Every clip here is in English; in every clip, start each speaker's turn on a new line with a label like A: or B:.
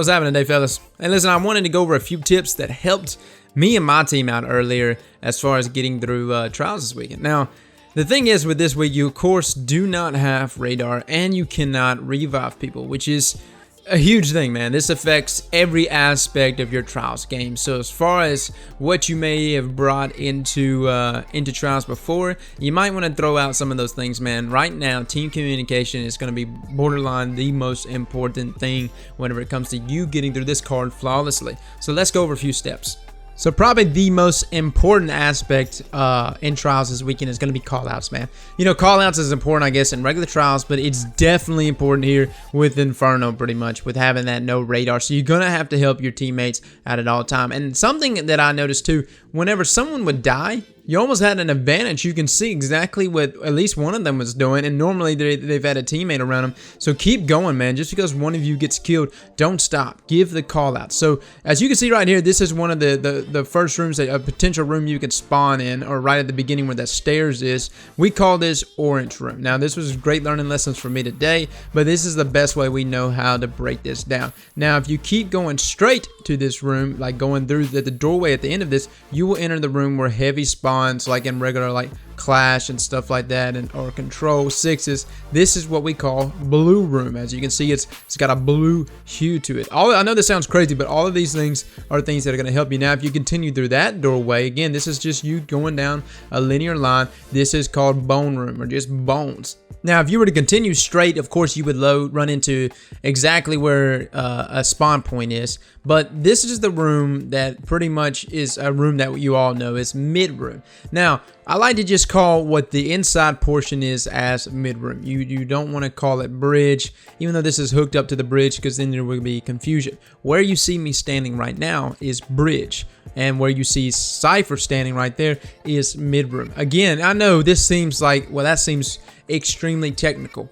A: What's happening today, fellas? Hey, listen, I wanted to go over a few tips that helped me and my team out earlier as far as getting through trials this weekend. Now, the thing is with this week, you of course do not have radar and you cannot revive people, which is a huge thing, man. This affects every aspect of your trials game. So as far as what you may have brought into trials before, you might want to throw out some of those things, man. Right now, team communication is going to be borderline the most important thing whenever it comes to you getting through this card flawlessly. So let's go over a few steps. So probably the most important aspect in trials this weekend is going to be callouts, man. You know, callouts is important, I guess, in regular trials, but it's definitely important here with Inferno, pretty much, with having that no radar. So you're going to have to help your teammates out at all time. And something that I noticed too, whenever someone would die, you almost had an advantage. You can see exactly what at least one of them was doing, and normally they've had a teammate around them. So keep going, man. Just because one of you gets killed, don't stop. Give the call out. So as you can see right here, this is one of the first rooms, a potential room you can spawn in, or right at the beginning where that stairs is. We call this orange room. Now this was great learning lessons for me today, but this is the best way we know how to break this down. Now if you keep going straight to this room, like going through the doorway at the end of this, you will enter the room where heavy spawns, like in regular like Clash and stuff like that, and or Control 6s. This is what we call blue room. As you can see, it's got a blue hue to it. I know this sounds crazy, but all of these things are things that are going to help you. Now if you continue through that doorway, again, this is just you going down a linear line. This is called bone room, or just bones. Now, if you were to continue straight, of course, you would run into exactly where a spawn point is. But this is the room that pretty much is a room that you all know is mid room. Now, I like to just call what the inside portion is as mid room. You don't want to call it bridge, even though this is hooked up to the bridge, because then there will be confusion. Where you see me standing right now is bridge, and where you see Cypher standing right there is mid room. Again, I know this seems like, well, that seems extremely technical.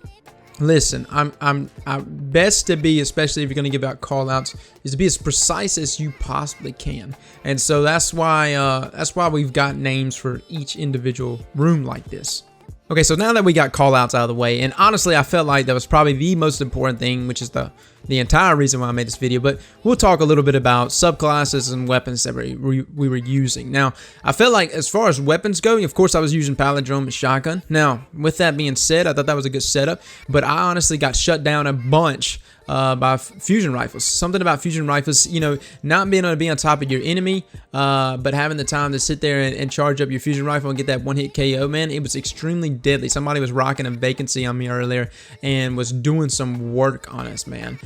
A: Listen, I'm best to be, especially if you're going to give out call outs, is to be as precise as you possibly can. And so that's why we've got names for each individual room like this. Okay, so now that we got callouts out of the way, and honestly, I felt like that was probably the most important thing, which is the entire reason why I made this video, but we'll talk a little bit about subclasses and weapons that we were using. Now, I felt like as far as weapons go, of course, I was using palindrome and shotgun. Now, with that being said, I thought that was a good setup, but I honestly got shut down a bunch by fusion rifles. Something about fusion rifles, you know, not being able to be on top of your enemy, but having the time to sit there and charge up your fusion rifle and get that one-hit KO, man, it was extremely deadly. Somebody was rocking a vacancy on me earlier and was doing some work on us, man.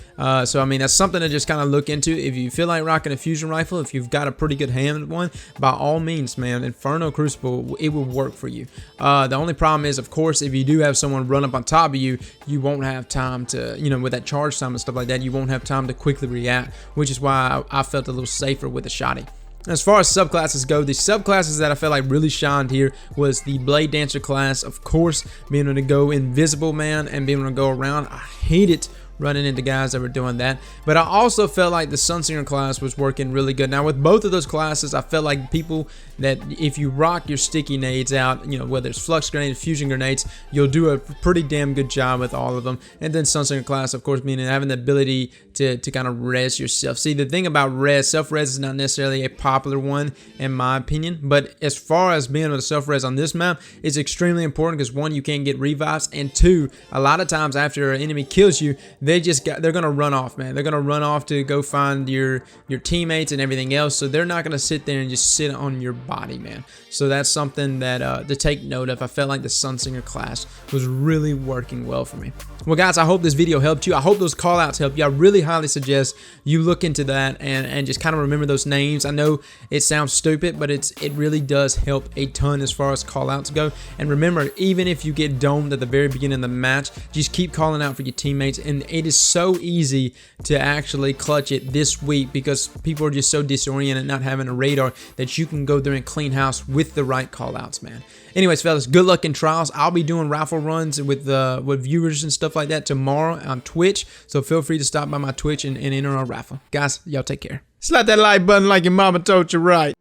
A: So, I mean, that's something to just kind of look into. If you feel like rocking a fusion rifle, if you've got a pretty good hand one, by all means, man, Inferno Crucible, it will work for you. The only problem is, of course, if you do have someone run up on top of you, you won't have time to, you know, with that charge time and stuff like that, you won't have time to quickly react, which is why I felt a little safer with the shotty. As far as subclasses go, the subclasses that I felt like really shined here was the Blade Dancer class. Of course, being able to go invisible, man, and being able to go around. I hate it running into guys that were doing that, but I also felt like the Sunsinger class was working really good. Now with both of those classes, I felt like people that if you rock your sticky nades out, you know, whether it's flux grenades, fusion grenades, you'll do a pretty damn good job with all of them. And then Sunsinger class, of course, meaning having the ability to kind of res yourself. See, the thing about res, self-res is not necessarily a popular one in my opinion, but as far as being able to self-res on this map, it's extremely important because one, you can't get revives, and two, a lot of times after an enemy kills you, they're gonna run off, man. They're gonna run off to go find your teammates and everything else. So they're not gonna sit there and just sit on your body, man. So that's something that to take note of. I felt like the Sunsinger class was really working well for me. Well, guys, I hope this video helped you. I hope those callouts helped you. I really highly suggest you look into that and just kind of remember those names. I know it sounds stupid, but it really does help a ton as far as callouts go. And remember, even if you get domed at the very beginning of the match, just keep calling out for your teammates. And it is so easy to actually clutch it this week because people are just so disoriented, not having a radar, that you can go there and clean house with the right callouts, man. Anyways, fellas, good luck in trials. I'll be doing raffle runs with viewers and stuff like that tomorrow on Twitch, so feel free to stop by my Twitch and enter our raffle. Guys, y'all take care. Slap that like button like your mama told you right.